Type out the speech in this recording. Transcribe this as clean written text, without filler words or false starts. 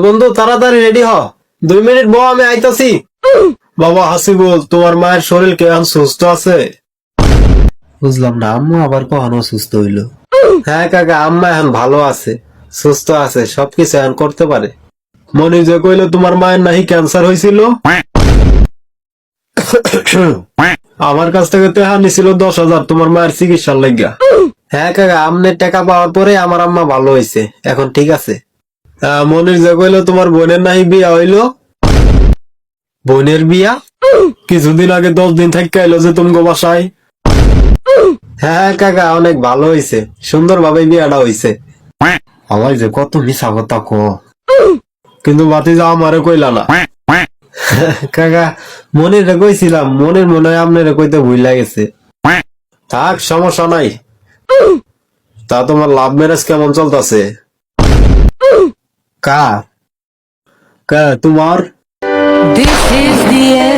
বন্ধু তাড়াতাড়ি রেডি হ, 2 মিনিট বউ, আমি আইতাছি। বাবা হাসিবুল, তোমার মায়ের শরীর কেমন, সুস্থ আছে? বুঝলাম না, আম্মা আবার কখনো সুস্থ হইলো? হ্যাঁ কাকা, আম্মা এখন ভালো আছে, সুস্থ আছে, সবকিছু এখন করতে পারে। মনি যে কইলো তোমার মায়ের নাকি ক্যান্সার হয়েছিল, আমার কাছ থেকে টাকা নিছিল 10,000 তোমার মায়ের চিকিৎসার লাগিয়া। হ্যাঁ কাকা, আমনের টাকা পাওয়ার পরে আমার আম্মা ভালো হয়েছে, এখন ঠিক আছে। মনির যে কইলো তোমার বোনের নাকি বিয়া হইলো। বোনের বিয়া? কিছুদিন আগে 10 দিন থেকে এলো যে তুমি বাসায়। হ্যাঁ কাকা, অনেক ভালো হয়েছে, সুন্দর ভাবে বিয়াটা হয়েছে। আমার যে কত মিশা কথা কো, কিন্তু বাতিজা আমারে কইলা না। কাকা, মনির কইছিলাম, মনির মনে হয় আপনারে কইতে ভুল গেছে। থাক, সমস্যা নাই। তা তোমার লাভ ম্যারেজ কেমন চলতেছে? কা কা তোমার? This is the end.